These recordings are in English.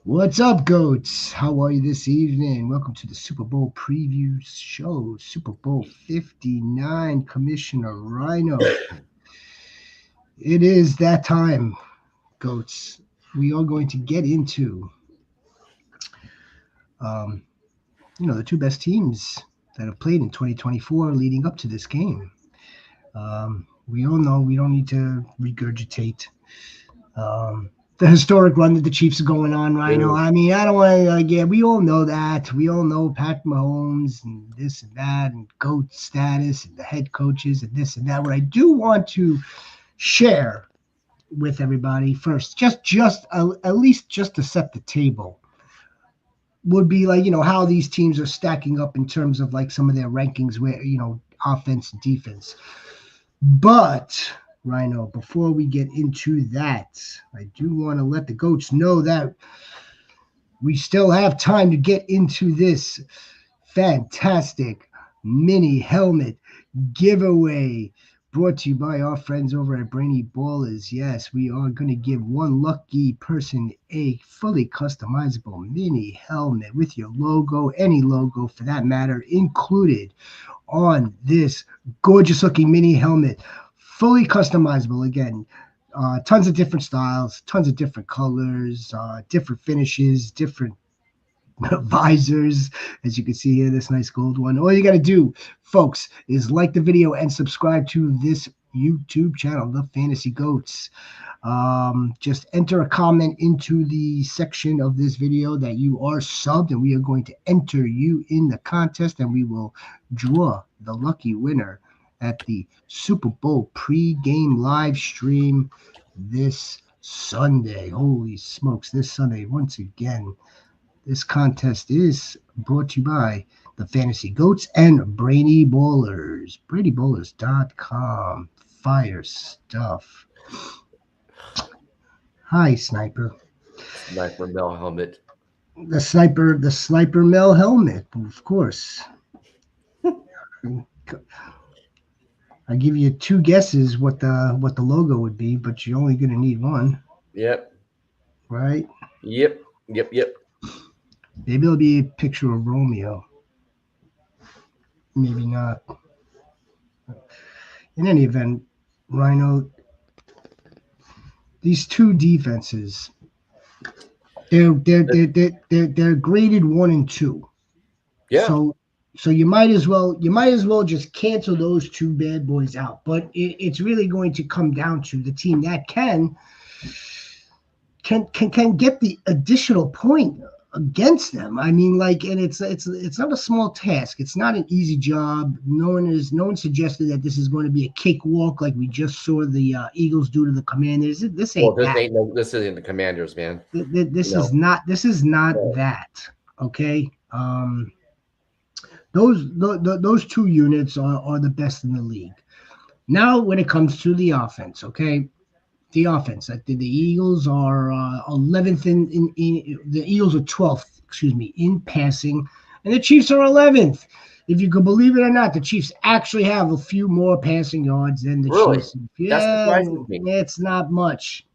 What's up, goats? How are you this evening? Welcome to the Super Bowl preview show, Super Bowl 59, Commissioner Rhino. It is that time, goats. We are going to get into, um, the two best teams that have played in 2024 leading up to this game. We all know we don't need to regurgitate the historic run that the Chiefs are going on right now. I mean, I don't want to, yeah, we all know that. We all know Patrick Mahomes and this and that and GOAT status and the head coaches and this and that. What I do want to share with everybody first, at least just to set the table, would be like, how these teams are stacking up in terms of like some of their rankings where, offense and defense. But Rhino, before we get into that, I do want to let the goats know that we still have time to get into this fantastic mini helmet giveaway brought to you by our friends over at Brainy Ballers. Yes, we are going to give one lucky person a fully customizable mini helmet with your logo, any logo for that matter, included on this gorgeous looking mini helmet. Fully customizable again. Tons of different styles, tons of different colors, different finishes, different visors, as you can see here, this nice gold one. All you got to do, folks, is like the video and subscribe to this YouTube channel, The Fantasy Goats. Just enter a comment into the section of this video that you are subbed, and we are going to enter you in the contest, and we will draw the lucky winner at the Super Bowl pre-game live stream this Sunday. Holy smokes, this Sunday, once again. This contest is brought to you by the Fantasy Goats and Brainy Ballers. BrainyBallers.com. Fire stuff. Hi, Sniper. Sniper Mel helmet. The Sniper Mel helmet, of course. I give you two guesses what the logo would be, but you're only gonna need one. Yep. Right? Yep. Maybe it'll be a picture of Romeo. Maybe not. In any event, Rhino, these two defenses, they're graded 1 and 2. Yeah. So you might as well just cancel those two bad boys out. But it's really going to come down to the team that can get the additional point against them. I mean, like, and it's not a small task. It's not an easy job. No one suggested that this is going to be a cakewalk like we just saw the Eagles do to the Commanders. This ain't that. This isn't the Commanders, man. This is not that. Okay. Those two units are the best in the league. Now, when it comes to the offense, okay. The offense. The Eagles are 11th in the Eagles are 12th, in passing, and the Chiefs are 11th. If you could believe it or not, the Chiefs actually have a few more passing yards than the Chiefs. Yeah, that's surprising me. It's not much.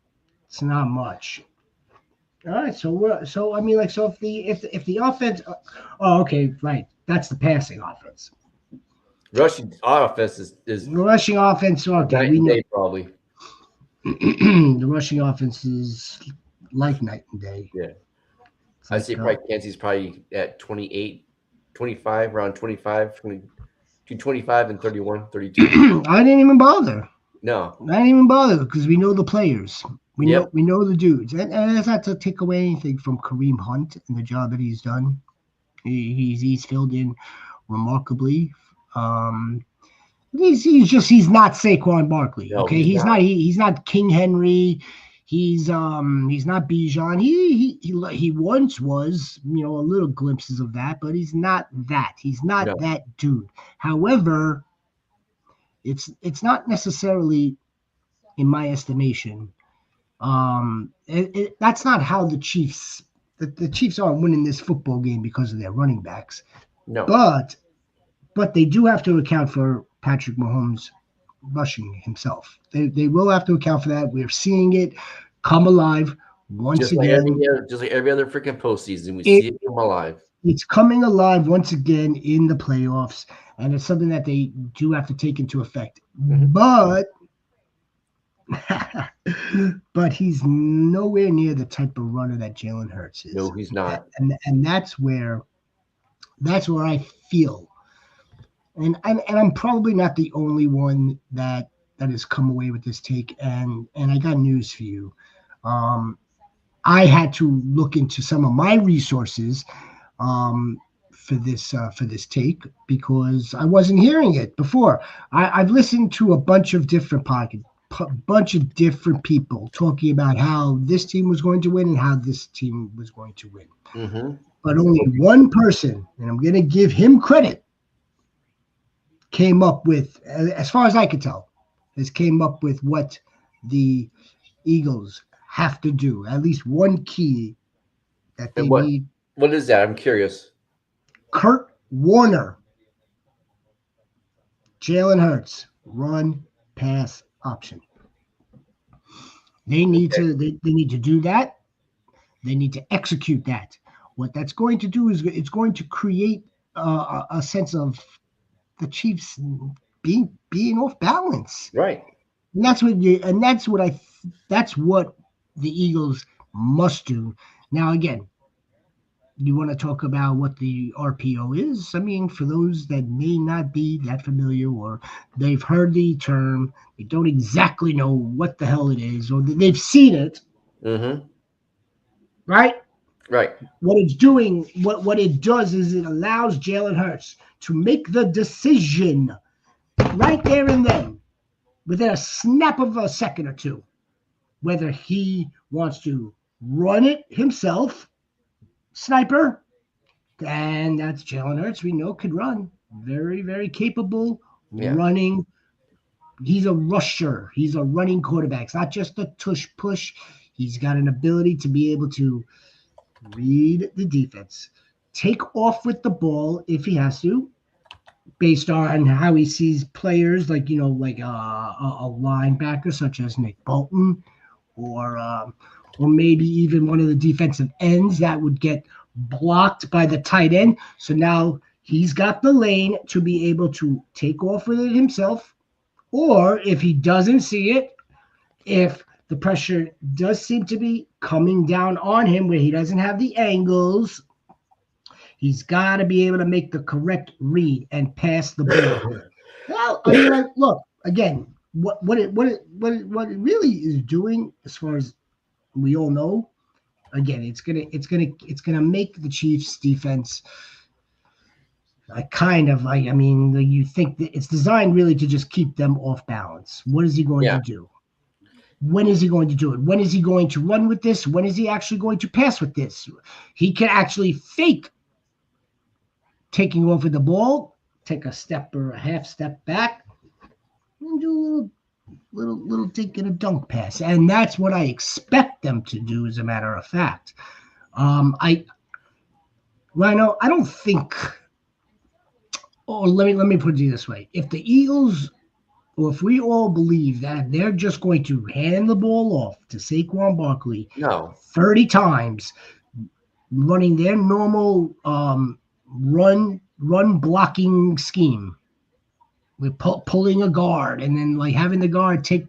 It's not much. All right, so I mean, like, so if the offense, okay, right, that's the passing offense. Rushing offense is rushing offense. Okay, we know probably. The rushing offense is like night and day. Yeah. I see probably Kansas probably at 28, 25, around 25, between 25 and 31, 32. I didn't even bother. No. I didn't even bother because we know the players. We know the dudes. And that's not to take away anything from Kareem Hunt and the job that he's done. He's filled in remarkably. He's not Saquon Barkley. No, okay, he's not King Henry. He's not Bijan. He once was, a little glimpses of that, but he's not that. He's not that dude. However, it's not necessarily, in my estimation, that's not how the Chiefs. The Chiefs aren't winning this football game because of their running backs. No, but they do have to account for Patrick Mahomes rushing himself. They will have to account for that. We're seeing it come alive once again. Just like every other freaking postseason, we see it come alive. It's coming alive once again in the playoffs, and it's something that they do have to take into effect. Mhm. But he's nowhere near the type of runner that Jalen Hurts is. No, he's not. And that's where I feel, and I'm probably not the only one that has come away with this take. And I got news for you. I had to look into some of my resources for this take because I wasn't hearing it before. I've listened to a bunch of different podcasts, bunch of different people talking about how this team was going to win and how this team was going to win. Mm-hmm. But only one person, and I'm going to give him credit, came up with, as far as I could tell, came up with what the Eagles have to do. At least one key that they need. What is that? I'm curious. Kurt Warner, Jalen Hurts, run, pass option. They need to do that. They need to execute that. What that's going to do is it's going to create a sense of the Chiefs being off balance. Right. And that's what the Eagles must do. Now again, you want to talk about what the RPO is? I mean, for those that may not be that familiar or they've heard the term, they don't exactly know what the hell it is, or they've seen it. Mm-hmm. Right? Right. What it's doing, what it does is it allows Jalen Hurts to make the decision right there and then, within a snap of a second or two, whether he wants to run it himself, sniper, and that's Jalen Hurts. We know could run. Very, very capable running. He's a rusher. He's a running quarterback. It's not just a tush push. He's got an ability to be able to read the defense, take off with the ball if he has to, based on how he sees players like a linebacker such as Nick Bolton, or maybe even one of the defensive ends that would get blocked by the tight end. So now he's got the lane to be able to take off with it himself, or if he doesn't see it, if the pressure does seem to be coming down on him where he doesn't have the angles, he's got to be able to make the correct read and pass the ball. Well, I mean, look again. What it really is doing, as far as we all know, again, it's gonna make the Chiefs defense. You think that it's designed really to just keep them off balance. What is he going to do? When is he going to do it? When is he going to run with this? When is he actually going to pass with this? He can actually fake taking off with the ball, take a step or a half step back, and do a little dink and a dunk pass. And that's what I expect them to do, as a matter of fact. Rhino, I don't think, let me put it this way. If the Eagles, or if we all believe that they're just going to hand the ball off to Saquon Barkley 30 times, running their normal run blocking scheme, with pulling a guard and then like having the guard take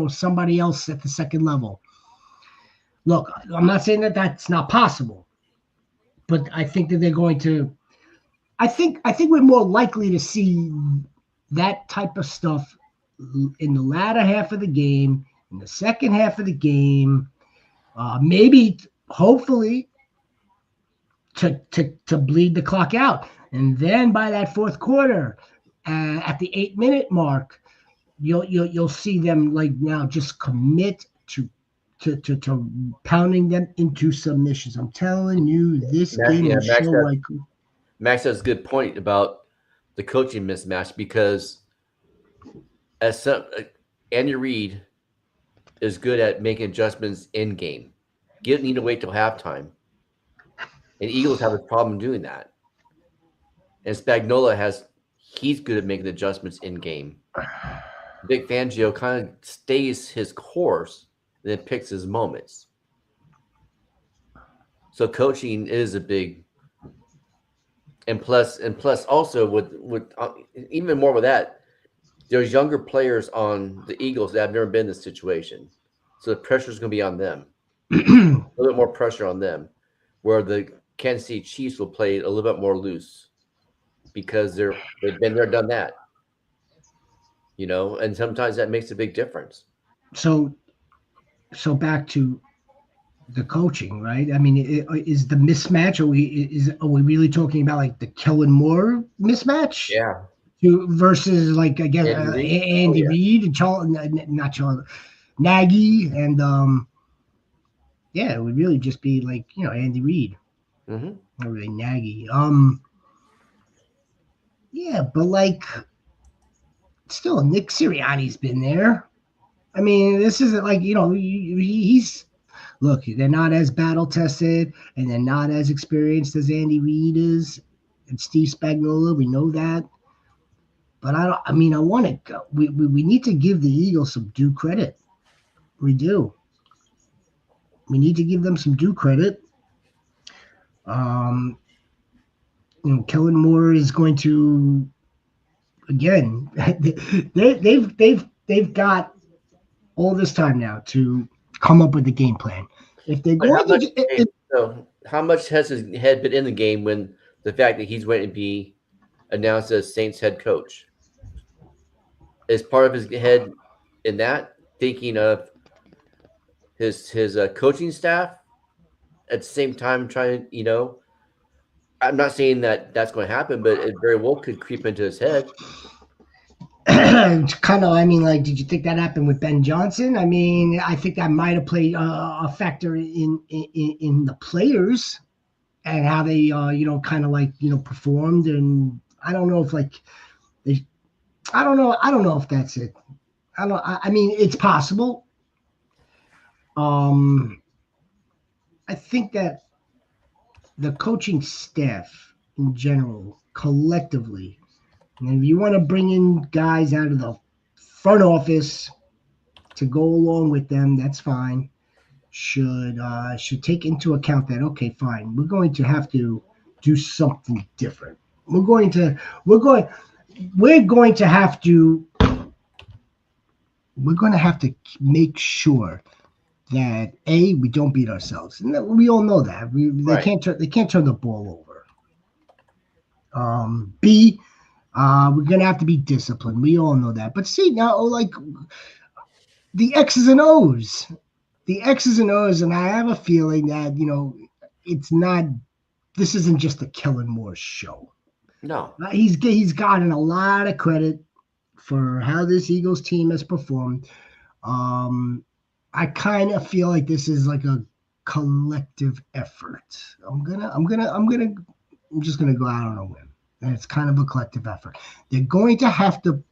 somebody else at the second level. Look, I'm not saying that that's not possible, but I think that they're going to. I think we're more likely to see that type of stuff in the latter half of the game, in the second half of the game, maybe, hopefully, to bleed the clock out. And then by that fourth quarter, at the 8-minute mark, you'll see them like now just commit to pounding them into submissions. I'm telling you, this game will show like. Max has a good point about the coaching mismatch, because Andy Reid is good at making adjustments in game. He doesn't need to wait till halftime. And Eagles have a problem doing that. And Spagnuolo he's good at making adjustments in game. Vic Fangio kind of stays his course and then picks his moments. So coaching is a big, and plus also with even more with that, there's younger players on the Eagles that have never been in this situation, so the pressure is going to be on them. A little bit more pressure on them, where the Kansas City Chiefs will play a little bit more loose because they've been there, done that, and sometimes that makes a big difference. so so back to the coaching, right? I mean, is the mismatch? Are we really talking about like the Kellen Moore mismatch Yeah, versus like again Andy Reid. Oh Andy yeah. Reid and not Charles Nagy and yeah, it would really just be like Andy Reid, Hmm. not really Nagy. Yeah, but like still Nick Sirianni's been there. I mean, this isn't like he's look, they're not as battle tested and they're not as experienced as Andy Reid is and Steve Spagnuolo. We know that, but I don't. I mean, I want to. We need to give the Eagles some due credit. We do. We need to give them some due credit. Um, Kellen Moore is going to again. They've got all this time now to come up with a game plan. If they're But how going much? to, Hey, so how much has his head been in the game when the fact that he's going to be announced as Saints head coach is part of his head in that thinking of his coaching staff at the same time trying. I'm not saying that that's going to happen, but it very well could creep into his head. kind of, I mean, like, did you think that happened with Ben Johnson? I mean, I think that might have played a factor in the players and how they, kind of like, performed. And I don't know if like they, I don't know if that's it. I don't. I mean, it's possible. Um, I think that the coaching staff in general, collectively, and if you want to bring in guys out of the front office to go along with them, that's fine. Should take into account that okay, fine, we're going to have to do something different. We're going we're going to have to we're going to have to make sure that we don't beat ourselves, and we all know that Right. they can't turn the ball over. B, we're going to have to be disciplined. We all know that. But see now, like the X's and O's, and I have a feeling that it's not. This isn't just a Kellen Moore show. No. He's gotten a lot of credit for how this Eagles team has performed. Um, I kind of feel like this is like a collective effort. I'm just gonna go out on a whim, and it's kind of a collective effort. They're going to have to.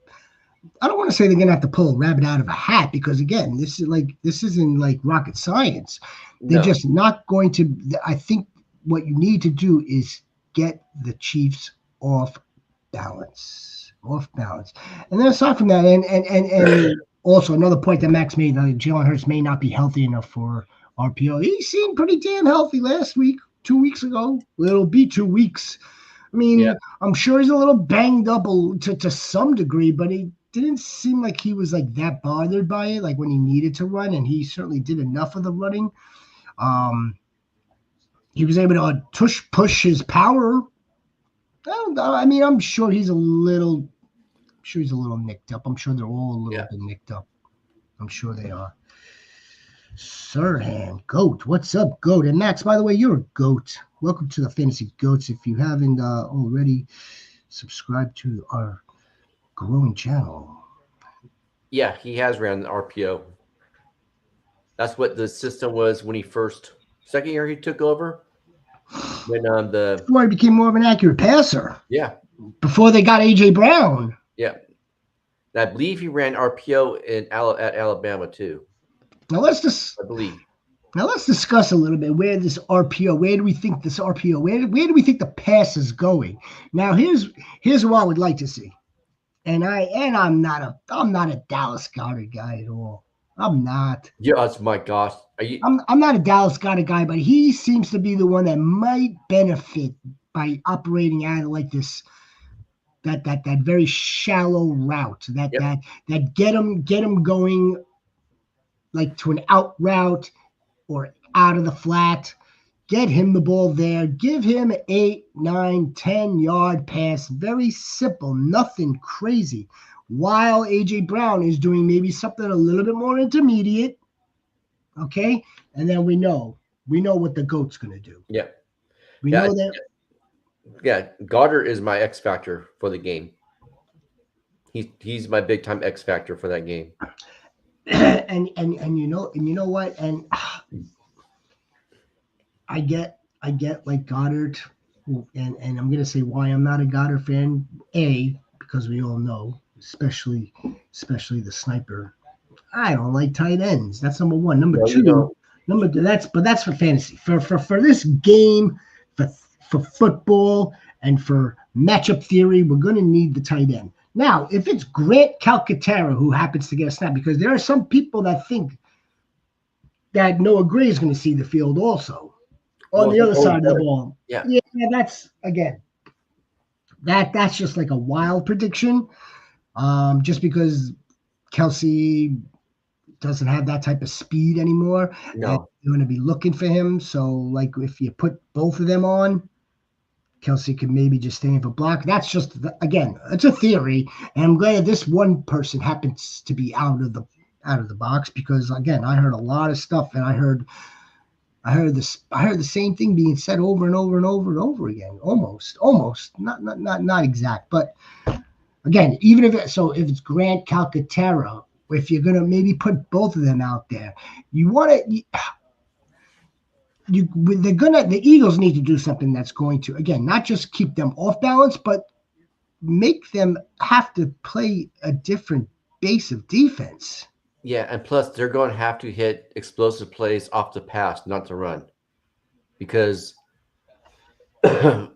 I don't want to say they're going to have to pull a rabbit out of a hat because again, this isn't like rocket science. They're No. just not going to. I think what you need to do is get the Chiefs off off balance. And then aside from that, and also another point that Max made, Jalen Hurts may not be healthy enough for RPO. He seemed pretty damn healthy last week, 2 weeks ago. It'll be 2 weeks. I Yeah. mean, I'm sure he's a little banged up to some degree, but he didn't seem like he was like that bothered by it, like when he needed to run, and he certainly did enough of the running. Um, he was able to push his power. I mean, I'm sure he's a little nicked up. I'm sure they're all a little Yeah. bit nicked up. I'm sure they are. Sirhan, Goat. What's up, Goat? And Max, by the way, you're a Goat. Welcome to the Fantasy Goats. If you haven't already subscribed to our growing channel. Yeah, he has ran the RPO. That's what the system was when he first second year he took over. When the Before he became more of an accurate passer. yeah Before they got A.J. Brown. yeah, and I believe he ran RPO at Alabama too. Now I believe. let's discuss a little bit where this RPO. Where do we think this RPO? Where do we think the pass is going? Now here's what I would like to see. And I'm not a Dallas Goddard guy at all. I'm not. Yeah, oh my gosh. Are you? I'm not a Dallas kind of guy, but he seems to be the one that might benefit by operating out of like this that very shallow route Yep. that get him going like to an out route or out of the flat. Get him the ball there. Give him an 8, 9, 10 yard pass. Very simple, nothing crazy. While AJ Brown is doing maybe something a little bit more intermediate, okay? And then we know what the goat's gonna do. Yeah. We Yeah. know that. Yeah. Goddard is my X factor for the game. He's my big time X factor for that game. and you know what? And I get like Goddard, and I'm gonna say why I'm not a Goddard fan. Because we all know, especially the sniper. I don't like tight ends. That's number one. Number No, you two, don't. that's for fantasy. For this game, for for football, and for matchup theory, we're gonna need the tight end. Now, if it's Grant Calcaterra who happens to get a snap, because there are some people that think that Noah Gray is going to see the field also on Well, the he other always side of the does. ball. Yeah. Yeah, that's again that's just like a wild prediction. Just because Kelsey doesn't have that type of speed anymore, and No. you're going to be looking for him. So, like, if you put both of them on, Kelsey could maybe just stay in for block. That's just again, it's a theory, and I'm glad this one person happens to be out of the box because again, I heard a lot of stuff, and I heard the same thing being said over and over and over and over again. Almost, not exact, but again, even if it's Grant Calcaterra, if you're gonna maybe put both of them out there, you want to the Eagles need to do something that's going to again not just keep them off balance, but make them have to play a different base of defense. Yeah, and plus they're going to have to hit explosive plays off the pass, not the run, because Spag-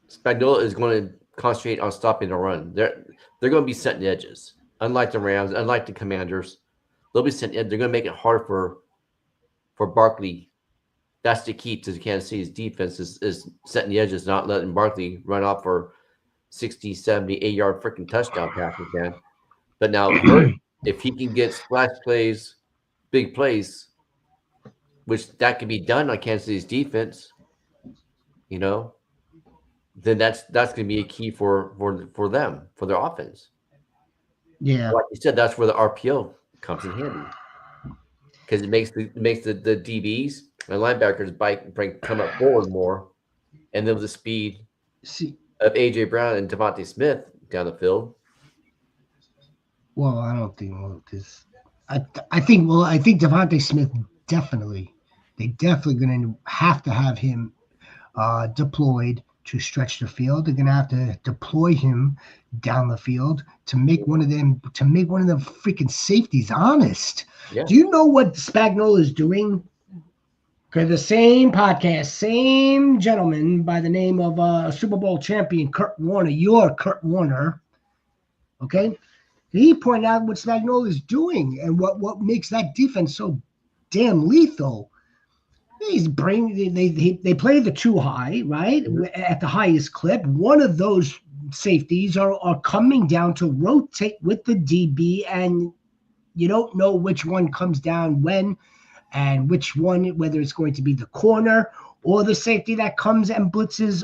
Spagnola is going to concentrate on stopping the run. They're going to be setting edges, unlike the Rams, unlike the Commanders. They'll be setting. They're going to make it hard for Barkley. That's the key to Kansas City's defense is setting the edges, not letting Barkley run off for 60, 70, 8 yard freaking touchdown passes, man. But now Hurt, if he can get splash plays, big plays, which that can be done on Kansas City's defense, you know, then that's going to be a key for them, for their offense. Yeah, Like you said, that's where the RPO comes in handy because it makes the DBs and linebackers come up forward more, and then with the speed see, of AJ Brown and Devontae Smith down the field. well, I don't think because I think Devontae Smith definitely they definitely going to have him deployed to stretch the field. They're going to have to deploy him down the field to make one of them freaking safeties honest. Yeah, Do you know what Spagnuolo is doing? Okay, the same podcast, same gentleman by the name of Super Bowl champion Kurt Warner, your Kurt Warner. Okay, he pointed out what Spagnuolo is doing and what makes that defense so damn lethal. They play the too high, right? Mhm. At the highest clip. One of those safeties are coming down to rotate with the DB, and you don't know which one comes down when and which one, whether it's going to be the corner or the safety that comes and blitzes,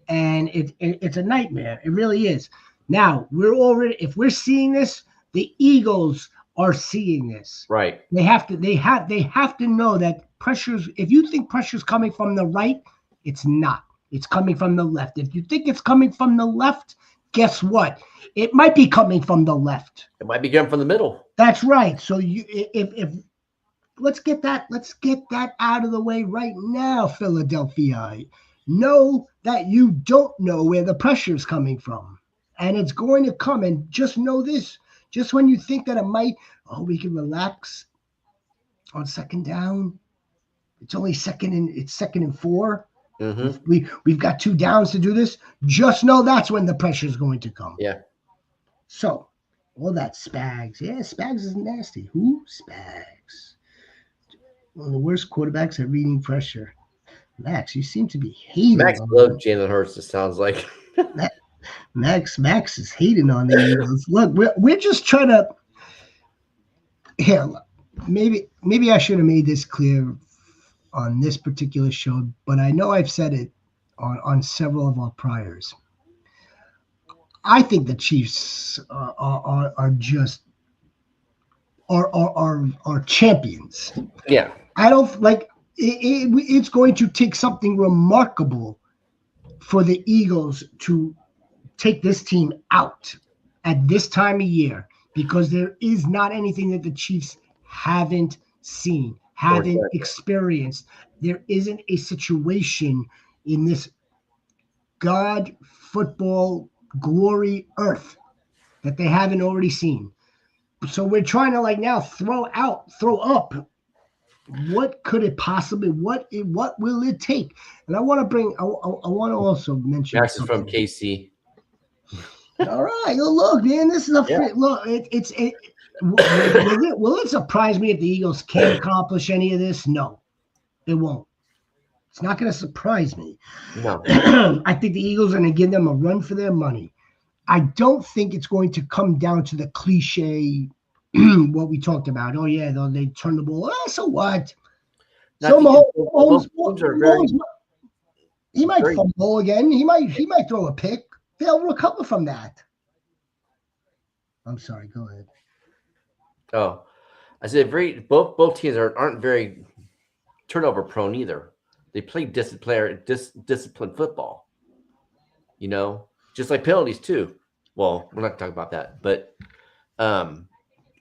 and it's a nightmare. It really is. Now if we're seeing this, the Eagles are seeing this. right. They have to know that pressures. If you think pressure's coming from the right, it's not. It's coming from the left. If you think it's coming from the left, guess what? It might be coming from the left. It might be coming from the middle. That's right. So if let's get that out of the way right now, Philadelphia. Know that you don't know where the pressure is coming from. And it's going to come. And just know this. Just when you think that we can relax on second down. It's second and 4. Mm-hmm. We've got 2 downs to do this. Just know that's when the pressure is going to come. Yeah. So All that Spags. Yeah, Spags is nasty. Who? Spags. One of the worst quarterbacks at reading pressure. Max, you seem to be hating Max on loves them. Jalen Hurts. It sounds like. Max is hating on the Eagles. Look, we're just trying to. Here, maybe I should have made this clear on this particular show, but I know I've said it on several of our priors. I think the Chiefs are just are champions. Yeah. I don't like it's going to take something remarkable for the Eagles to take this team out at this time of year because there is not anything that the Chiefs haven't seen, Or haven't experienced. There isn't a situation in this God football glory earth that they haven't already seen. So we're trying to like now throw up. What could it possibly? What will it take? And I want to bring. I want to also mention Max is from something. KC. All right, look, man, this is a Yeah. look. Will it surprise me if the Eagles can't accomplish any of this? No, it won't. It's not going to surprise me. No. I think the Eagles are going to give them a run for their money. I don't think it's going to come down to the cliche, what we talked about. Oh yeah, they turn the ball. So what? So Mahomes, he might fumble again. He might throw a pick. They'll recover from that. I'm sorry. Go ahead. Oh, I said both teams aren't very turnover prone either. They play disciplined football. You know, just like penalties too. Well, we're not talking about that, but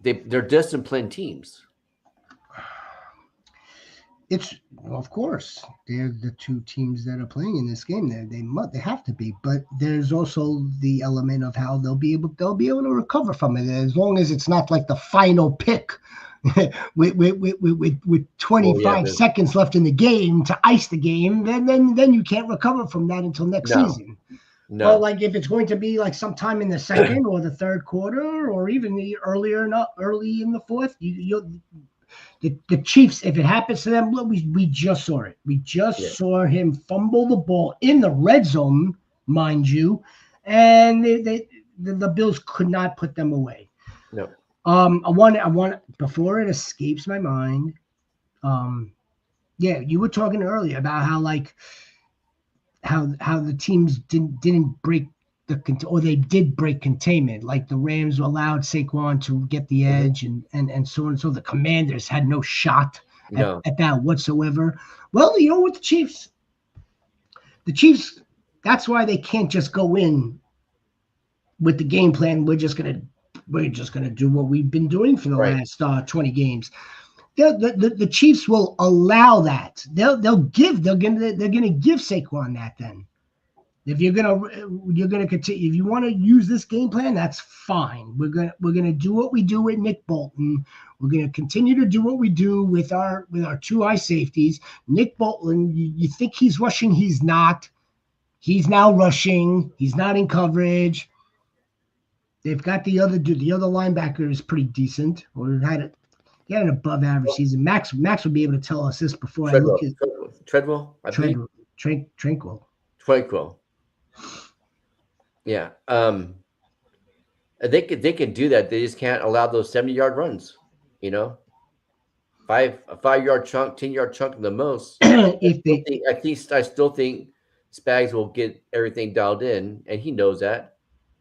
they're disciplined teams. Of course, they're the two teams that are playing in this game. They have to be, but there's also the element of how they'll be able to recover from it as long as it's not like the final pick with 25 seconds left in the game to ice the game. Then you can't recover from that until next season. No. But like if it's going to be like sometime in the second or the third quarter or even early in the fourth, the Chiefs, if it happens to them, we just saw it. We just saw him fumble the ball in the red zone, mind you, and the Bills could not put them away. No. I want before it escapes my mind. You were talking earlier about how the teams didn't break or they did break containment, like the Rams allowed Saquon to get the edge and so on and so. The Commanders had no shot at that whatsoever. Well, you know what, the Chiefs, that's why they can't just go in with the game plan. We're just gonna do what we've been doing for the last 20 games. The Chiefs will allow that. They're gonna give Saquon that then. If you're gonna continue, if you want to use this game plan, that's fine. We're gonna do what we do with Nick Bolton. We're gonna continue to do what we do with our two high safeties. Nick Bolton, you think he's rushing? He's not. He's now rushing. He's not in coverage. They've got the other dude. The other linebacker is pretty decent, or had an above average season. Max would be able to tell us this before I look at Treadwell. Tranquil. Yeah. They could do that. They just can't allow those 70-yard runs. You know, a 5-yard chunk, 10-yard chunk the most. I still think Spags will get everything dialed in, and he knows that.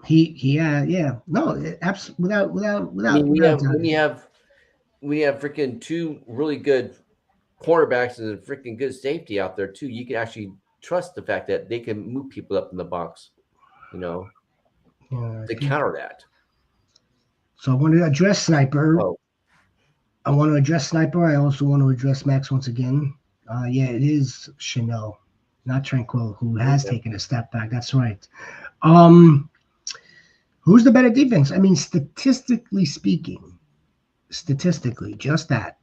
No, absolutely without. I mean, we have freaking two really good cornerbacks and a freaking good safety out there too. You can actually trust the fact that they can move people up in the box, you know, to counter that. So I want to address Sniper. I want to address Sniper. I also want to address Max once again. It is Chanel, not Tranquil, who has taken a step back. That's right. Who's the better defense? I mean, statistically speaking, just that.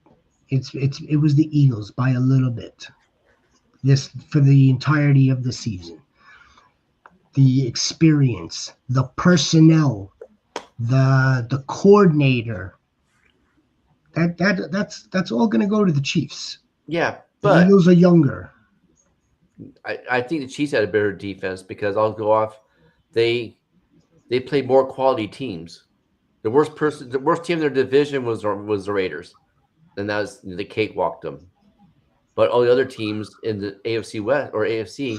It was the Eagles by a little bit. This for the entirety of the season. The experience, the personnel, the coordinator. That's all going to go to the Chiefs. Yeah, The but Eagles are younger. I think the Chiefs had a better defense because I'll go off. They played more quality teams. The worst team in their division was the Raiders, and that was the cakewalked them. But all the other teams in the AFC West or AFC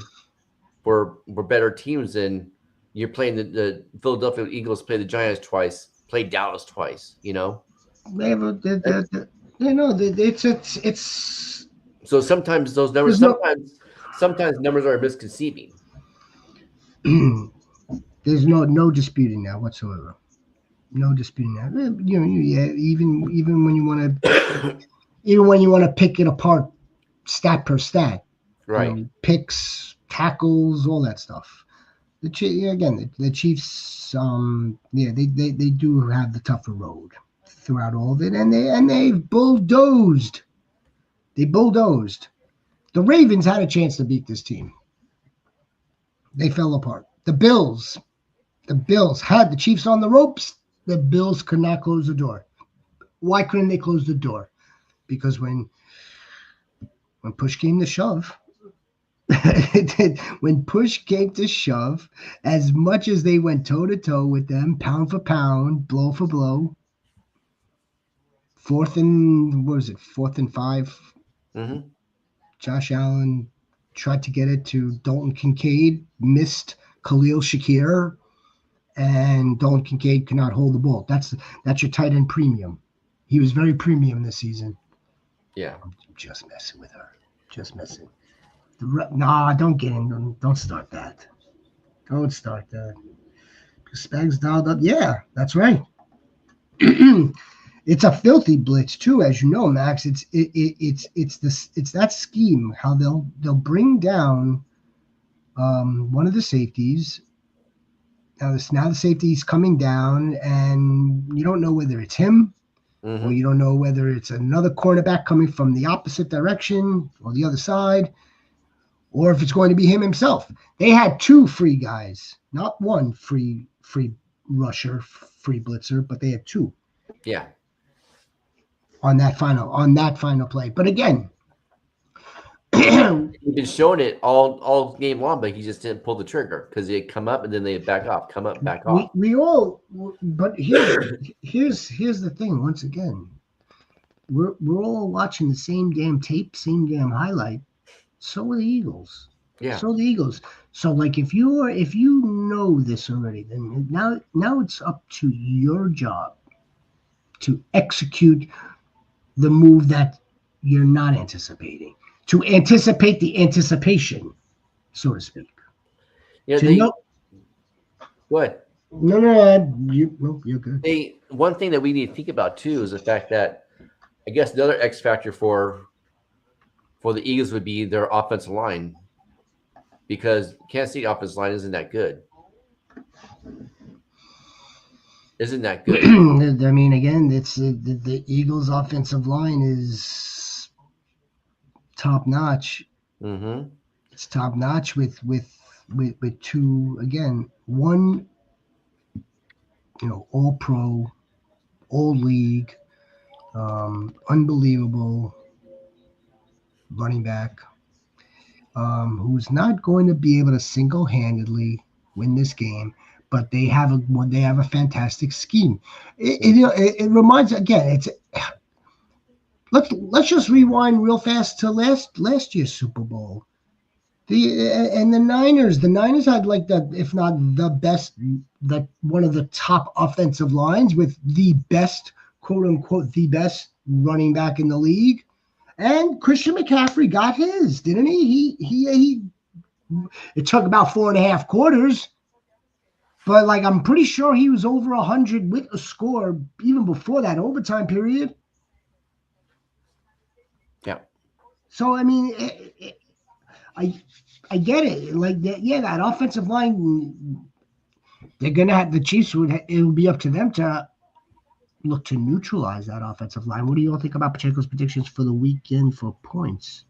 were better teams than you're playing the Philadelphia Eagles play the Giants twice, play Dallas twice, you know? They have it's So sometimes those numbers there's no sometimes numbers are misconceiving. there's no disputing that whatsoever. No disputing that. Yeah, even when you want to pick it apart stat per stat, Right. picks, tackles, all that stuff. The Chiefs, they do have the tougher road throughout all of it, and they bulldozed. They bulldozed. The Ravens had a chance to beat this team. They fell apart. The Bills had the Chiefs on the ropes. The Bills could not close the door. Why couldn't they close the door? Because when push came to shove, when push came to shove, as much as they went toe to toe with them, pound for pound, blow for blow, fourth and 5. Mm-hmm. Josh Allen tried to get it to Dalton Kincaid, missed Khalil Shakir, and Dalton Kincaid could not hold the ball. That's your tight end premium. He was very premium this season. Yeah. I'm just messing with her. Just messing. Nah, don't get in. Don't start that. Don't start that. Spags dialed up. Yeah, that's right. It's a filthy blitz too, as you know, Max. It's that scheme how they'll bring down one of the safeties. Now the safety's coming down, and you don't know whether it's him Mm-hmm. or you don't know whether it's another cornerback coming from the opposite direction or the other side, or if it's going to be him himself. They had 2 free guys, not one free rusher, free blitzer, but they had 2. Yeah. On that final play. But again, He's been showing it all game long, but he just didn't pull the trigger because they come up and then they back off, come up, back off. we all. But here's the thing. Once again, we're all watching the same damn tape, same damn highlight. So are the Eagles. Yeah. So the Eagles. So like if you know this already, then now it's up to your job to execute the move that you're not anticipating. To anticipate the anticipation, so to speak. Yeah. Go ahead. No, you're good. One thing that we need to think about too is the fact that I guess another X factor for the Eagles would be their offensive line because Kansas City offensive line isn't that good. Isn't that good? I mean, again, it's the Eagles' offensive line is top notch. Mm-hmm. It's top notch with 2 again. One, all pro, all league, unbelievable running back, who's not going to be able to single-handedly win this game, but they have a fantastic scheme. It reminds again. Let's just rewind real fast to last year's Super Bowl. The Niners had like if not the best, like one of the top offensive lines with the best, quote unquote, the best running back in the league. And Christian McCaffrey got his, didn't he? He it took about 4.5 quarters, but like I'm pretty sure he was over 100 with a score even before that overtime period. Yeah. So I mean, I get it. Like that, yeah, that offensive line, they're gonna have the Chiefs. It would be up to them to look to neutralize that offensive line. What do you all think about Pacheco's predictions for the weekend for points?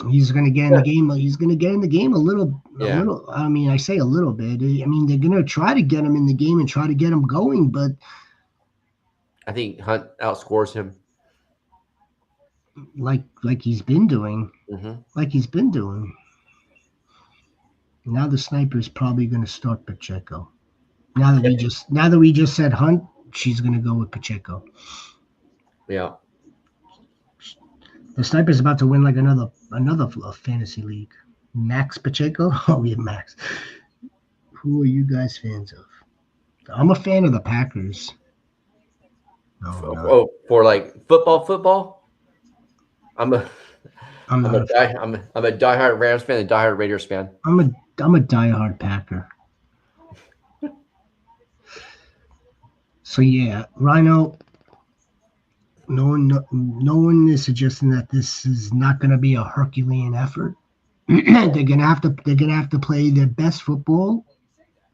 He's going to get in the game. He's going to get in the game a little. Yeah. I mean, I say a little bit. I mean, they're going to try to get him in the game and try to get him going, but I think Hunt outscores him. like he's been doing, Mm-hmm. like he's been doing. Now the sniper's probably going to start Pacheco. Now that we just said Hunt, she's going to go with Pacheco. Yeah. The sniper's about to win like another fantasy league. Max Pacheco. Oh yeah, Max. Who are you guys fans of? I'm a fan of the Packers. No, I'm not. Oh, for like football. I'm a I'm I'm not. a I'm a diehard Rams fan and diehard Raiders fan. I'm a diehard Packer. So yeah, Rhino. No one is suggesting that this is not going to be a Herculean effort. They're gonna have to play their best football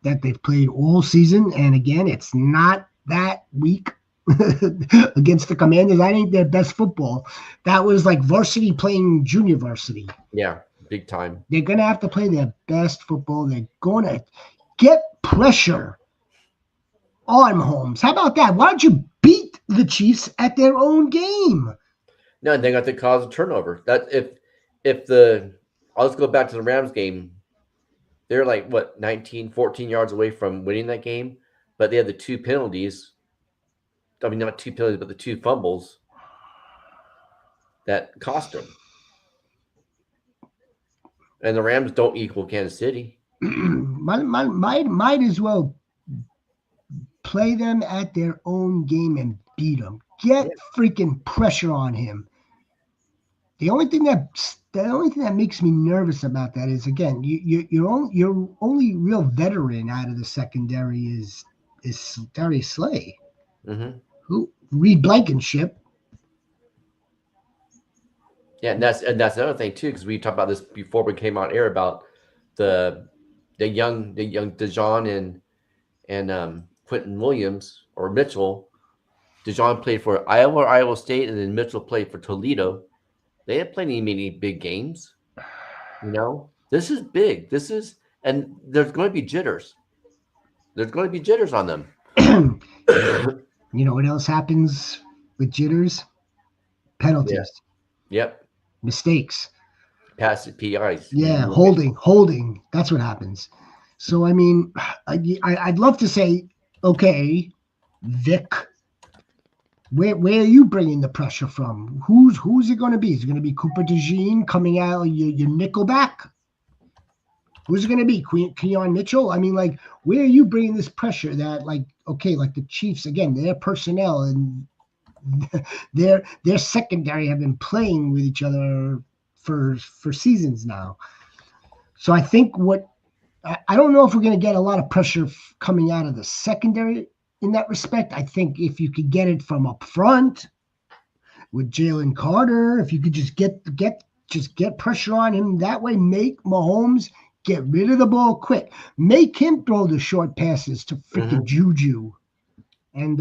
that they've played all season. And again, it's not that weak against the Commanders. I think their best football. That was like varsity playing junior varsity. Yeah, big time. They're gonna have to play their best football. They're gonna get pressure on Mahomes. How about that? Why don't you beat the Chiefs at their own game? No, they got to cause a turnover. That if the I'll just go back to the Rams game. They're like what 19, 14 yards away from winning that game, but they had the two penalties. I mean, not two penalties, but the two fumbles that cost them. And the Rams don't equal Kansas City. might as well play them at their own game and beat them. Get freaking pressure on him. The only thing that makes me nervous about that is again, your only real veteran out of the secondary is Darius Slay, who Reed Blankenship. Yeah, and that's another thing too, because we talked about this before we came on air about the young Dejon and Quentin Williams or Mitchell. Dejon played for Iowa State, and then Mitchell played for Toledo. They haven't played many big games. You know, this is big. And there's going to be jitters. There's going to be jitters on them. You know what else happens with jitters? Penalties. Yeah. Yep. Mistakes. Pass PIs. Yeah, holding. That's what happens. So I mean, I'd love to say, okay, Vic, where are you bringing the pressure from? Who's it going to be? Is it going to be Cooper DeJean coming out your nickelback? Who's it going to be? Keon Mitchell? I mean, like, where are you bringing this pressure that, like, okay, like the Chiefs, again, their personnel and their secondary have been playing with each other for seasons now. So I think I don't know if we're going to get a lot of pressure coming out of the secondary in that respect. I think if you could get it from up front with Jalen Carter, if you could just get pressure on him that way, make Mahomes get rid of the ball quick, make him throw the short passes to freaking Juju, and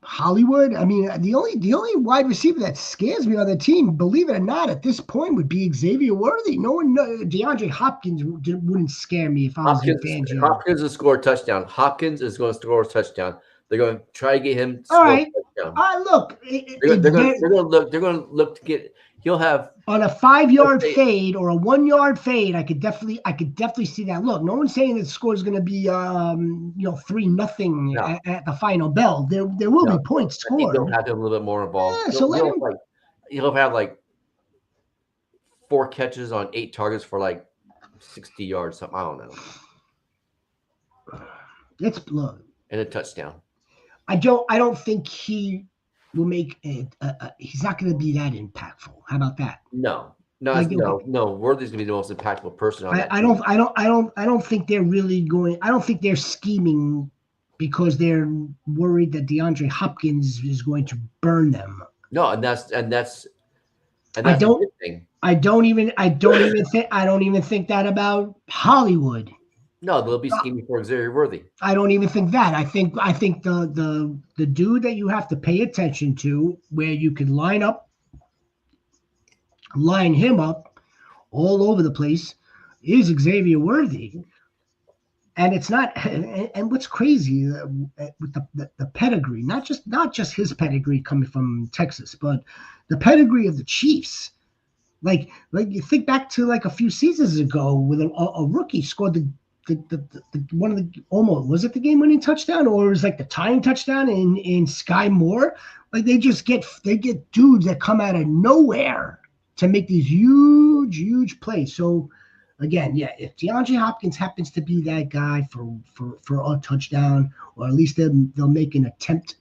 Hollywood. I mean, the only wide receiver that scares me on the team, believe it or not, at this point would be Xavier Worthy. No one, DeAndre Hopkins wouldn't scare me if I was in Fangio. Hopkins will score a touchdown. Hopkins is going to score a touchdown. They're going to try to get him. All right. Look, they're going to look to get. He'll have on a 5-yard fade or a 1-yard fade. I could definitely see that. Look, no one's saying that the score is going to be 3-0 at the final bell. There will be points scored. I think they'll have him a little bit more involved. Yeah, so let him. He'll have like 4 catches on 8 targets for like 60 yards. Something I don't know. Look. And a touchdown. I don't think he will make it. He's not going to be that impactful. How about that? No. Worthy's going to be the most impactful person on that. I don't think they're really going. I don't think they're scheming because they're worried that DeAndre Hopkins is going to burn them. No, and that's I don't even think that about Hollywood. No, they'll be scheming for Xavier Worthy. I don't even think that. I think the dude that you have to pay attention to, where you can line up line him up all over the place is Xavier Worthy. And it's not, and what's crazy with the pedigree, not just his pedigree coming from Texas, but the pedigree of the Chiefs. Like you think back to like a few seasons ago, with a rookie scored the one of the, almost, was it the game winning touchdown, or it was like the tying touchdown in Sky Moore. Like they get dudes that come out of nowhere to make these huge plays. So again, yeah, if DeAndre Hopkins happens to be that guy for a touchdown, or at least they'll make an attempt,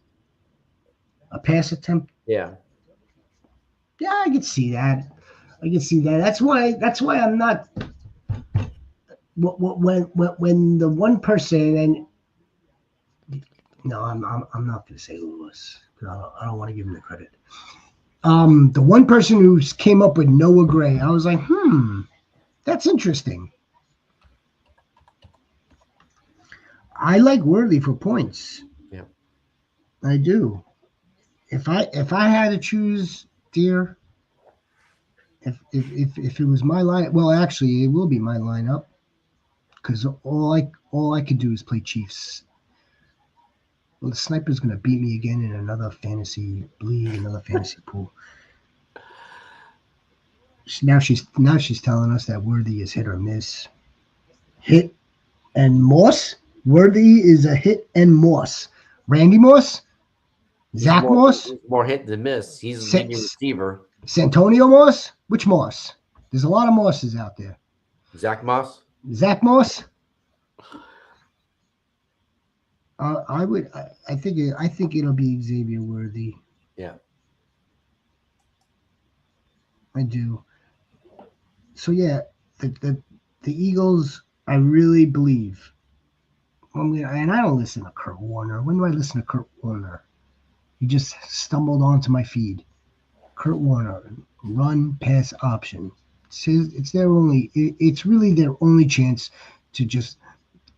a pass attempt. Yeah. Yeah, I can see that. I can see that. That's why I'm not. When the one person, and no, I'm not going to say who it was. I don't want to give him the credit. The one person who came up with Noah Gray, I was like, that's interesting. I like Worthy for points. Yeah. I do. If I had to choose, dear, if it was my line, well, actually, it will be my lineup, because all I could do is play Chiefs. Well, the sniper's gonna beat me again in another fantasy pool. Now she's telling us that Worthy is hit or miss. Hit and Moss. Worthy is a hit and Moss. Randy Moss. Zach Moss. He's more hit than miss. He's a receiver. Santonio Moss? Which Moss? There's a lot of Mosses out there. Zach Moss? Zach Moss? I think it'll be Xavier Worthy. Yeah. I do. So yeah, the Eagles, I really believe. And I don't listen to Kurt Warner. When do I listen to Kurt Warner? He just stumbled onto my feed. Kurt Warner, run pass option. It's really their only chance to just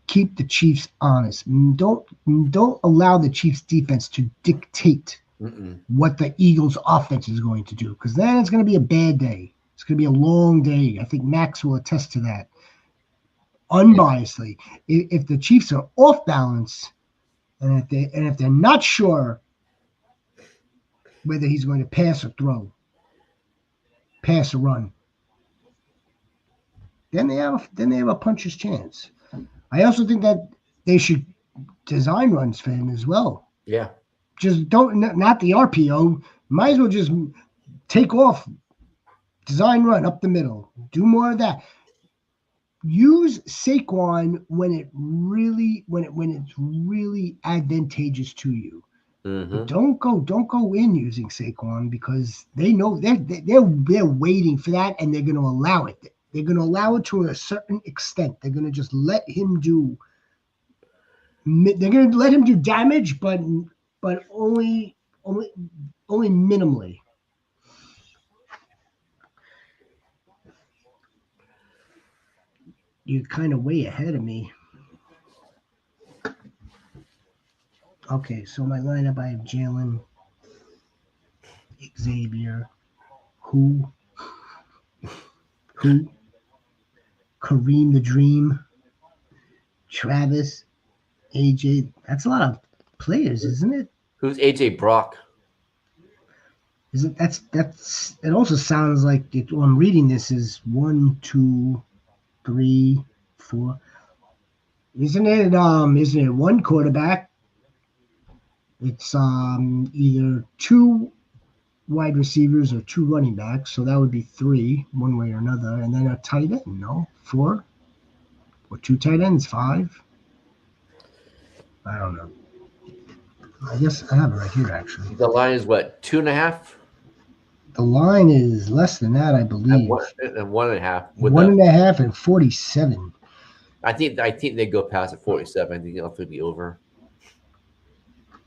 keep the Chiefs honest. Don't allow the Chiefs defense to dictate what the Eagles offense is going to do, because then it's going to be a bad day. It's going to be a long day. I think Max will attest to that. Unbiasedly, if the Chiefs are off balance, and if they're not sure whether he's going to pass or throw, pass or run, then they have a puncher's chance. I also think that they should design runs for him as well. Yeah. Just not the RPO. Might as well just take off, design run up the middle. Do more of that. Use Saquon when it's really advantageous to you. But don't go in using Saquon, because they know they're waiting for that, and they're going to allow it. They're going to allow it to a certain extent. They're going to just let him do. They're going to let him do damage, but only minimally. You're kind of way ahead of me. Okay, so my lineup, I have Jalen, Xavier, who, Kareem the Dream, Travis, AJ. That's a lot of players, isn't it? Who's AJ Brock? Is it? That's. It also sounds like I'm reading this is 1, 2, 3, 4. Isn't it? Isn't it one quarterback? It's either 2 wide receivers or 2 running backs, so that would be 3, one way or another, and then a tight end. No, 4, or 2 tight ends, 5. I don't know. I guess I have it right here, actually. The line is what, 2.5? The line is less than that, I believe. And 1.5. 1.5 and 47. I think they go past at 47. I think it'll be over.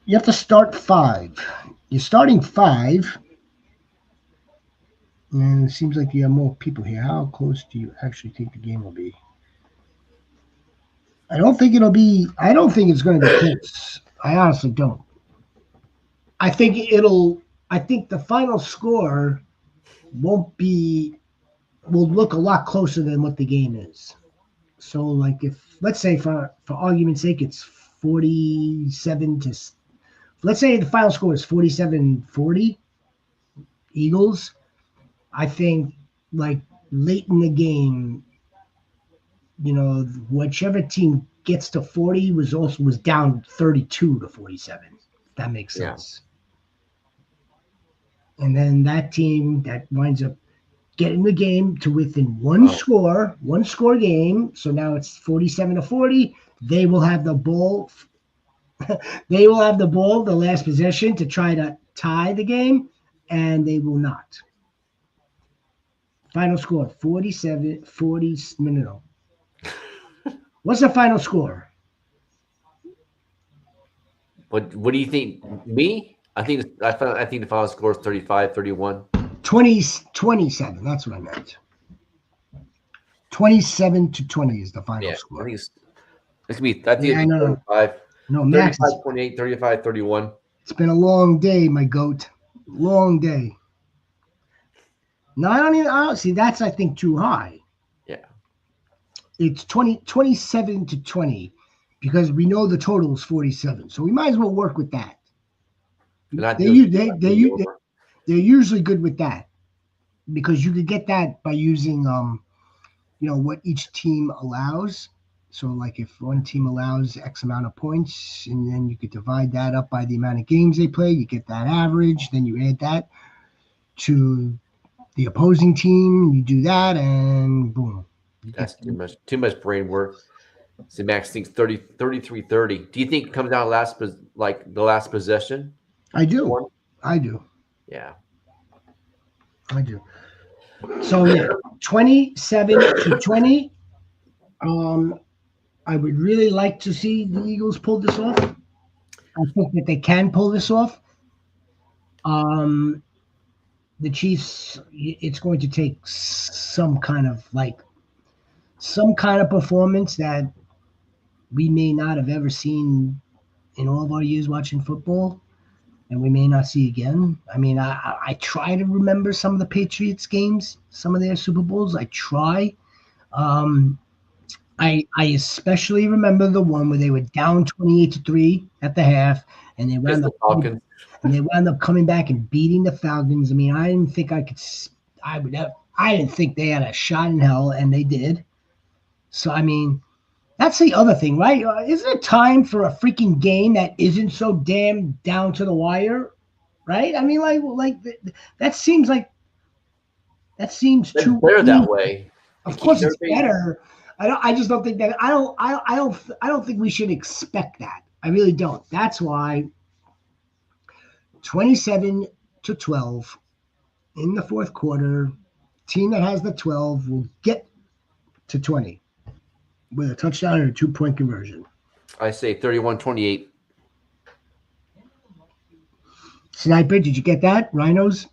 You have to start 5. You're starting 5. And it seems like you have more people here. How close do you actually think the game will be? I don't think it's going to be close. I honestly don't. I think the final score won't be will look a lot closer than what the game is. So, like, if let's say for argument's sake, it's 47 to. Let's say the final score is 47-40 Eagles. I think like late in the game, whichever team gets to 40 was down 32 to 47. If that makes Yeah. sense. And then that team that winds up getting the game to within one score game. So now it's 47-40. They will have the ball. They will have the ball, the last possession, to try to tie the game, and they will not. Final score 47-40. No. What's the final score? What do you think? Me? I think the final score is 35-31. 27. That's what I meant. 27-20 is the final Yeah, score. I think it's gonna be. I think Yeah, it's no. 35. No, Max. 35-28, 35-31. It's been a long day, my goat. Long day. No, I don't see. That's, I think, too high. Yeah. It's 27-20 because we know the total is 47. So we might as well work with that. They're usually good with that because you could get that by using what each team allows. So like if one team allows X amount of points, and then you could divide that up by the amount of games they play, you get that average, then you add that to the opposing team, you do that, and boom. That's too much brain work. So Max thinks 33-30. Do you think it comes down to the last possession? I do. I do. Yeah. I do. So yeah, 27-20. I would really like to see the Eagles pull this off. I think that they can pull this off. The Chiefs, it's going to take some kind of performance that we may not have ever seen in all of our years watching football, and we may not see again. I mean, I try to remember some of the Patriots games, some of their Super Bowls. I try. I especially remember the one where they were down 28-3 at the half, and they wound up coming back and beating the Falcons. I mean, I didn't think I could. I didn't think they had a shot in hell, and they did. So I mean, that's the other thing, right? Isn't it time for a freaking game that isn't so damn down to the wire, right? I mean, that seems too better that way. Of course, it's better. I just don't think that. I don't think we should expect that. I really don't. That's why 27-12 in the fourth quarter. Team that has the 12 will get to 20 with a touchdown and a 2-point conversion. I say 31-28. Sniper, did you get that? Rhinos?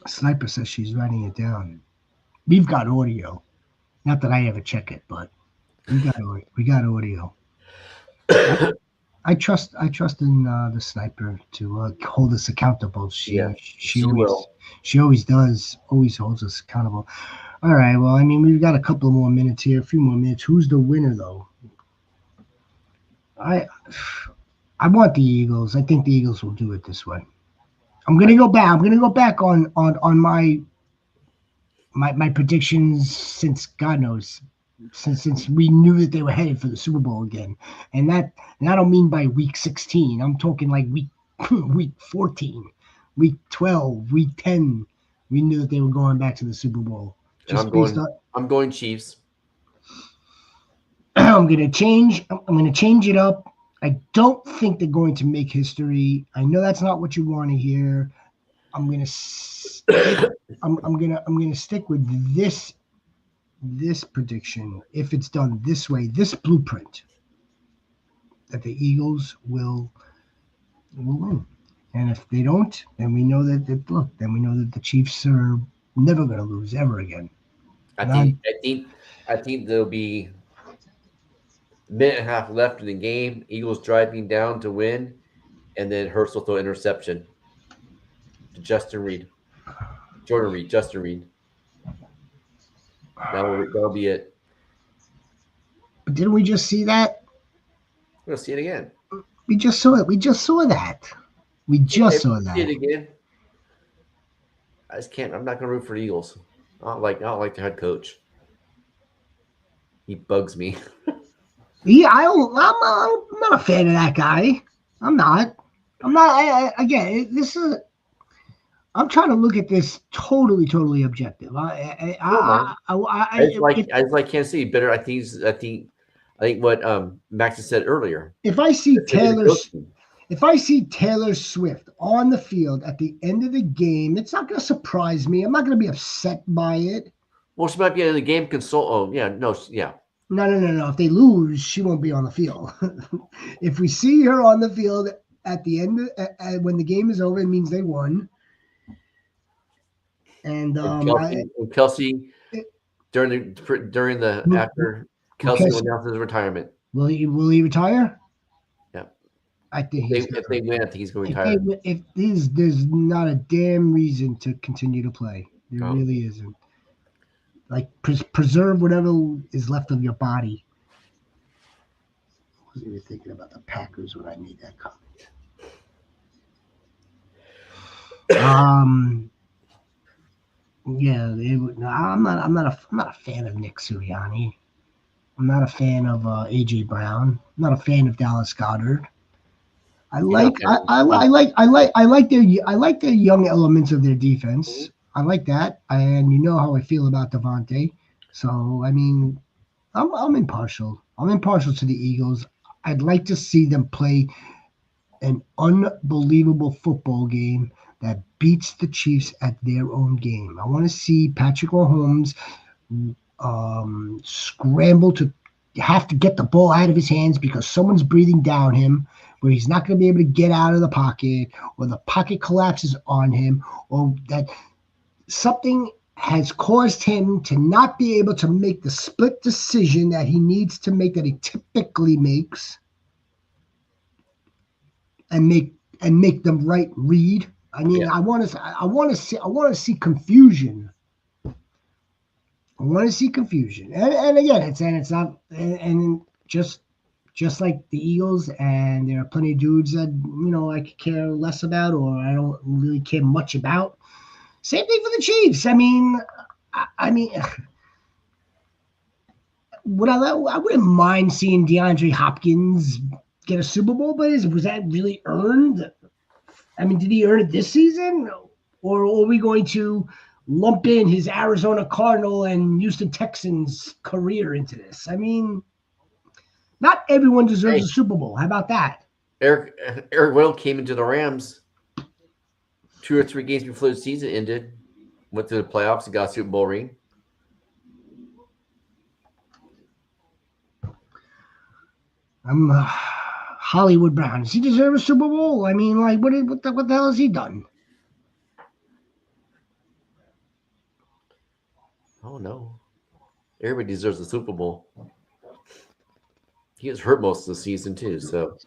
Sniper says she's writing it down. We've got audio. Not that I ever check it, but we got audio. I trust in the Sniper to hold us accountable. She always does. Always holds us accountable. All right. Well, I mean, we've got a couple more minutes here. A few more minutes. Who's the winner, though? I want the Eagles. I think the Eagles will do it this way. I'm gonna go back. I'm gonna go back on my predictions since God knows, since we knew that they were headed for the Super Bowl again, and I don't mean by week 16. I'm talking like week 14, week 12, week 10. We knew that they were going back to the Super Bowl. I'm going Chiefs. I'm gonna change it up. I don't think they're going to make history. I know that's not what you want to hear. I'm gonna stick with this prediction. If it's done this way, this blueprint, that the Eagles will win. And if they don't, then we know that the Chiefs are never going to lose ever again. I think there'll be a minute and a half left in the game. Eagles driving down to win, and then Hurts will throw interception to Justin Reed. Jordan Reed, Justin Reed. That'll be it. But didn't we just see that? We'll see it again. We just saw it. We just saw that. We just Okay, saw we'll see that. it again. I just can't. I'm not going to root for the Eagles. I don't like the head coach. He bugs me. Yeah, I'm not a fan of that guy. I'm not. I'm not. Again, this is. I'm trying to look at this totally objective. No, man. If, I just like Kansas City better. I think what Max said earlier. if I see It's the coaching. If I see Taylor Swift on the field at the end of the game, it's not going to surprise me. I'm not going to be upset by it. Well, she might be in the game console. Oh, yeah, no, yeah. No. If they lose, she won't be on the field. If we see her on the field at the end, when the game is over, it means they won. And Kelsey during the after Kelsey announced his retirement. Will he retire? Yeah. I think if they win, I think he's going to retire. If there's not a damn reason to continue to play. There really isn't. Like preserve whatever is left of your body. I wasn't even thinking about the Packers when I made that comment. Yeah, I'm not a fan of Nick Sirianni. I'm not a fan of AJ Brown. I'm not a fan of Dallas Goedert. I like their young elements of their defense. I like that, and you know how I feel about Devontae. So I mean, I'm impartial. I'm impartial to the Eagles. I'd like to see them play an unbelievable football game that beats the Chiefs at their own game. I want to see Patrick Mahomes scramble to have to get the ball out of his hands because someone's breathing down him, where he's not going to be able to get out of the pocket, or the pocket collapses on him, or that something has caused him to not be able to make the split decision that he needs to make, that he typically makes, and make the right read. I mean, yeah. I want to see confusion. I want to see confusion, and again, it's not, and just like the Eagles, and there are plenty of dudes that I could care less about, or I don't really care much about. Same thing for the Chiefs. I mean, I wouldn't mind seeing DeAndre Hopkins get a Super Bowl, but was that really earned? I mean, did he earn it this season, or are we going to lump in his Arizona Cardinal and Houston Texans career into this? I mean, not everyone deserves a Super Bowl. How about that? Eric Weddle came into the Rams 2 or 3 games before the season ended, went to the playoffs and got a Super Bowl ring. I'm Hollywood Brown. Does he deserve a Super Bowl? I mean, like, what the hell has he done? Oh, no. Everybody deserves a Super Bowl. He was hurt most of the season, too, so.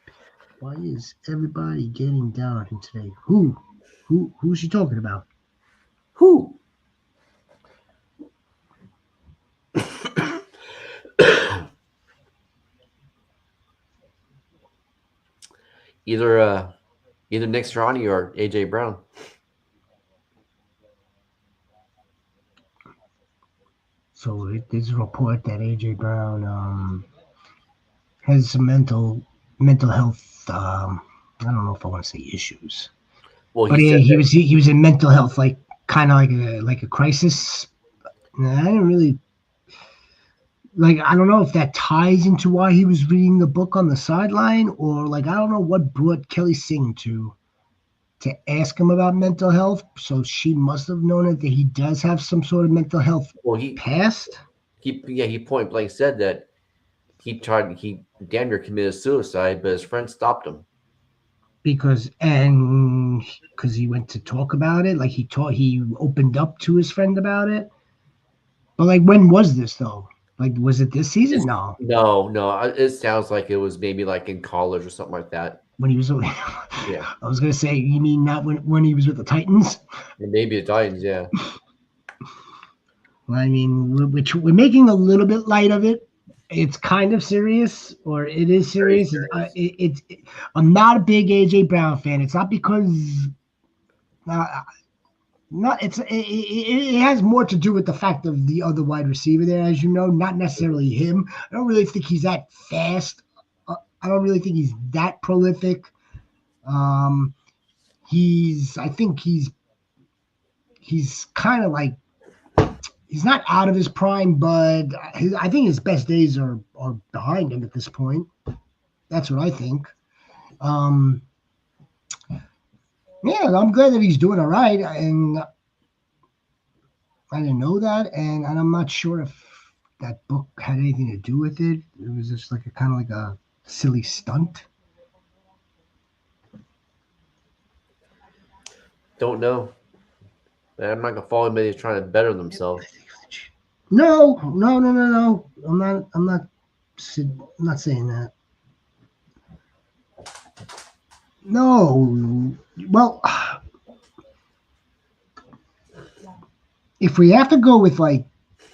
Why is everybody getting down here today? Who's she talking about? Who? Either Nick Sirianni or AJ Brown. So there's a report that AJ Brown has some mental health. I don't know if I want to say issues. Well, but he was in mental health, like kind of like a crisis. I didn't really. Like, I don't know if that ties into why he was reading the book on the sideline, or like, I don't know what brought Kelly Singh to ask him about mental health. So she must have known that he does have some sort of mental health past. He point blank said that he damn near committed suicide, but his friend stopped him. Because he went to talk about it. Like he opened up to his friend about it. But like, when was this though? Like, was it this season? No. It sounds like it was maybe like in college or something like that. when he was. Yeah, I was gonna say, you mean not when he was with the Titans? and maybe the Titans. Yeah, I mean, we're making a little bit light of it. It's kind of serious, or it is very serious. serious. I'm not a big AJ Brown fan. It's not because uh, not it has more to do with the fact of the other wide receiver there, as you know, not necessarily him. I don't really think he's that fast. I don't really think he's that prolific. Um, I think he's kind of like he's not out of his prime, but I think his best days are behind him at this point. That's what I think. Um, yeah, I'm glad that he's doing all right, and I didn't know that, and I'm not sure if that book had anything to do with it. It was just like a kind of like a silly stunt. Don't know. I'm not gonna follow anybody who's trying to better themselves. No, no, no, no, no. I'm not saying that. No. Well, if we have to go with like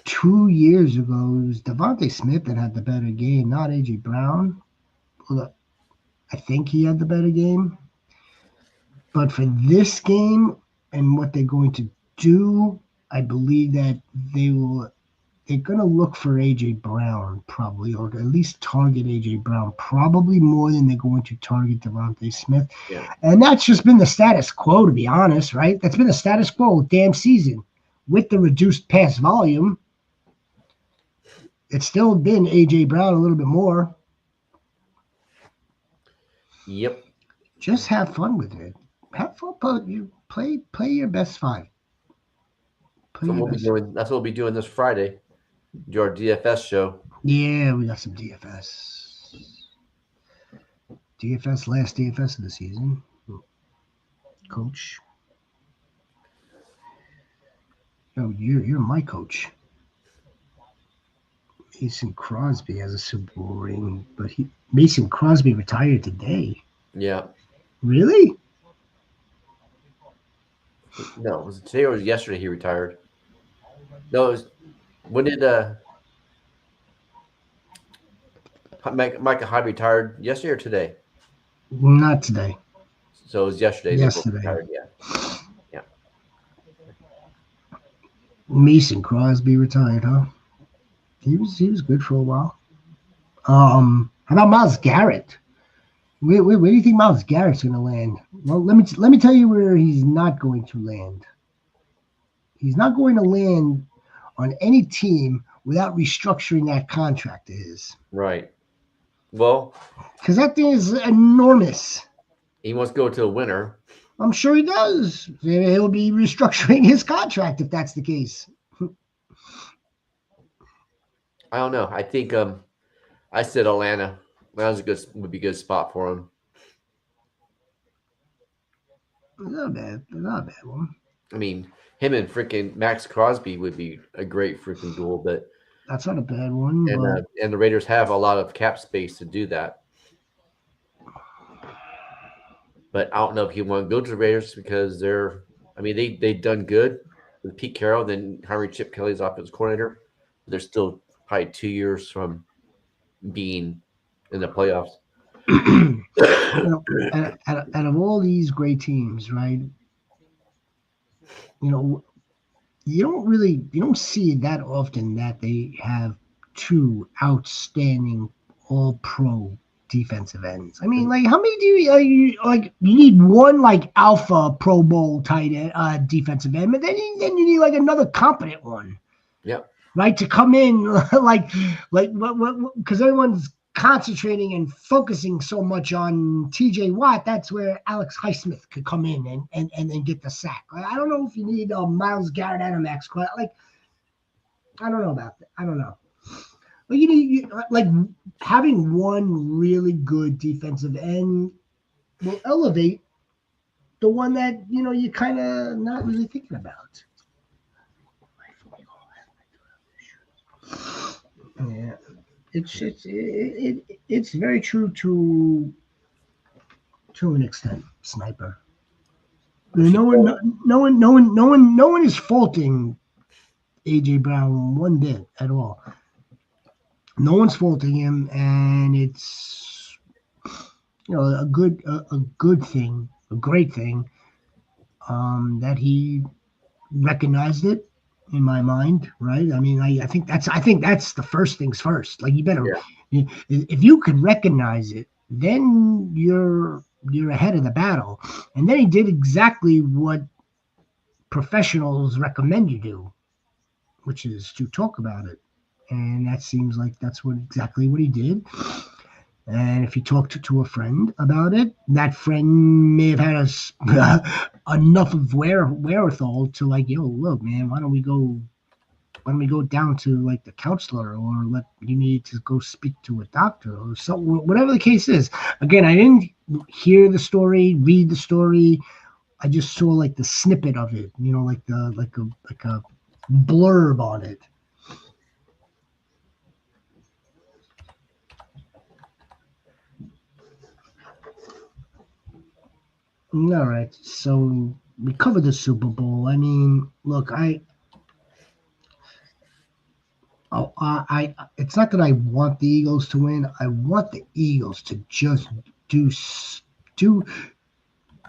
2 years ago, it was Devontae Smith that had the better game, not AJ Brown. Well, I think he had the better game. But for this game and what they're going to do, I believe that they're going to look for AJ Brown probably, or at least target AJ Brown probably more than they're going to target Devontae Smith. Yeah, And that's just been the status quo, to be honest, right? That's been the status quo damn season with the reduced pass volume. It's still been AJ Brown a little bit more. yep. Just have fun with it. Have fun, but you play your best five. Play So your we'll be best. doing. That's what we'll be doing this Friday. Do our DFS show. Yeah, we got some DFS. DFS, last DFS of the season. Coach. No, you're my coach. Mason Crosby has a Super Bowl ring, but Mason Crosby retired today. Yeah. Really? No, was it today or was it yesterday he retired? No, it was, when did Micah Hyde retired? Yesterday or today? Not today. So it was yesterday they both Yesterday. retired. Yeah, yeah. Mason Crosby retired, huh? He was good for a while. How about Miles Garrett? Where do you think Miles Garrett's going to land? Well, let me tell you where he's not going to land. He's not going to land on any team without restructuring that contract of his, Right. Well, because that thing is enormous. he wants to go to a winner. I'm sure he does. He'll be restructuring his contract if that's the case. I don't know. I think I said Atlanta. That was a good would be a good spot for him. Not bad. Not a bad one. I mean, him and freaking Max Crosby would be a great freaking duel, but That's not a bad one, but and the Raiders have a lot of cap space to do that. But I don't know if he want to go to the Raiders because I mean, they've done good with Pete Carroll, then hiring Chip Kelly's offensive coordinator. They're still probably 2 years from being in the playoffs. out of all these great teams, right? You know, you don't see it that often that they have two outstanding all pro defensive ends. I mean, like how many do you like you need one like alpha Pro Bowl tight end defensive end, but then you need like another competent one, Yep. right? To come in like what because everyone's concentrating and focusing so much on TJ Watt, that's where Alex Highsmith could come in and get the sack. Like, I don't know if you need Miles Garrett and a Max. Like, I don't know about that. I don't know. But you need like having one really good defensive end will elevate the one that you kind of not really thinking about. Yeah, it's very true to To an extent, Sniper. No one is faulting AJ Brown one bit at all. No one's faulting him, and it's a good thing, a great thing, that he recognized it. In my mind, right? I mean, I think that's the first things first. Like, you better, if you could recognize it, then you're ahead of the battle. And then he did exactly what professionals recommend you do, which is to talk about it. And that seems like that's exactly what he did. And if he talked to a friend about it, that friend may have had enough of wherewithal to, like, yo, look, man, why don't we go down to, like, the counselor, or you need to go speak to a doctor or something, whatever the case is. Again, I didn't hear the story, read the story. I just saw, like, the snippet of it, like a blurb on it. All right, so we covered the Super Bowl. I mean, look, it's not that I want the Eagles to win. I want the Eagles to just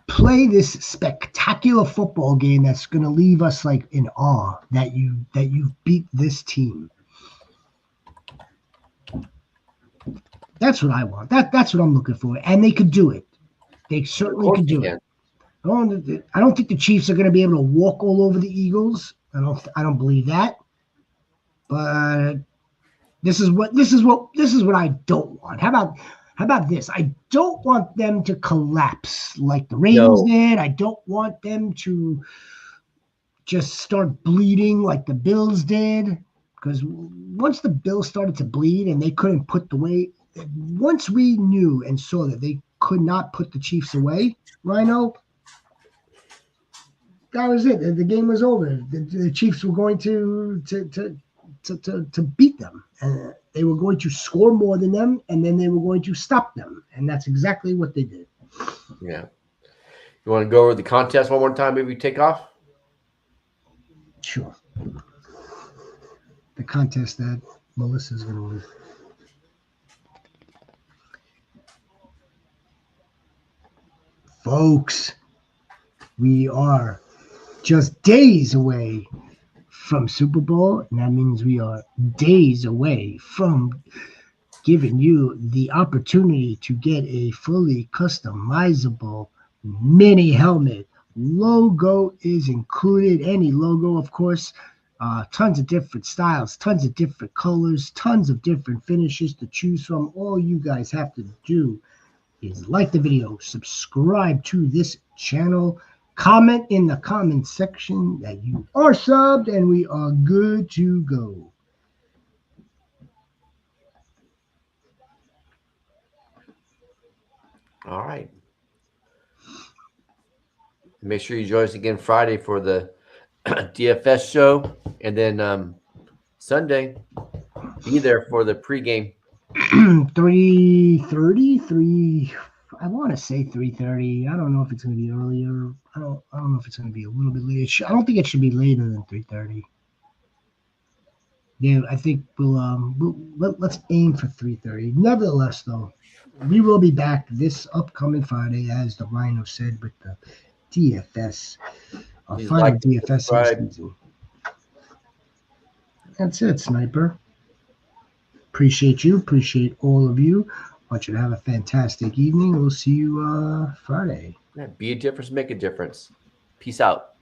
play this spectacular football game that's going to leave us, like, in awe that you beat this team. That's what I want. That's what I'm looking for, and they could do it. They certainly could do it. I don't think the Chiefs are going to be able to walk all over the Eagles. I don't believe that. But this is what I don't want. How about this? I don't want them to collapse like the Ravens did. I don't want them to just start bleeding like the Bills did. Because once the Bills started to bleed and they couldn't put the weight, once we knew and saw that they could not put the Chiefs away, Rhino, that was it. The game was over. The Chiefs were going to beat them, and they were going to score more than them, and then they were going to stop them, and that's exactly what they did. Yeah. You want to go over the contest one more time? Maybe take off. Sure. The contest that Melissa's going to win. Folks, we are just days away from Super Bowl, and that means we are days away from giving you the opportunity to get a fully customizable mini helmet. Logo is included. Any logo, of course. Tons of different styles, tons of different colors, tons of different finishes to choose from. All you guys have to do is like the video, subscribe to this channel, comment in the comment section that you are subbed, and we are good to go. All right. Make sure you join us again Friday for the DFS show, and then Sunday, be there for the pregame. 3:30. I want to say 3:30. I don't know if it's going to be earlier. I don't know if it's going to be a little bit later. I don't think it should be later than 3:30. Yeah, I think let's aim for 3:30. Nevertheless, though, we will be back this upcoming Friday, as the Rhino said, with the DFS, final DFS of the season. That's it, Sniper. Appreciate you. Appreciate all of you. I want you to have a fantastic evening. We'll see you Friday. Yeah, be a difference, make a difference. Peace out.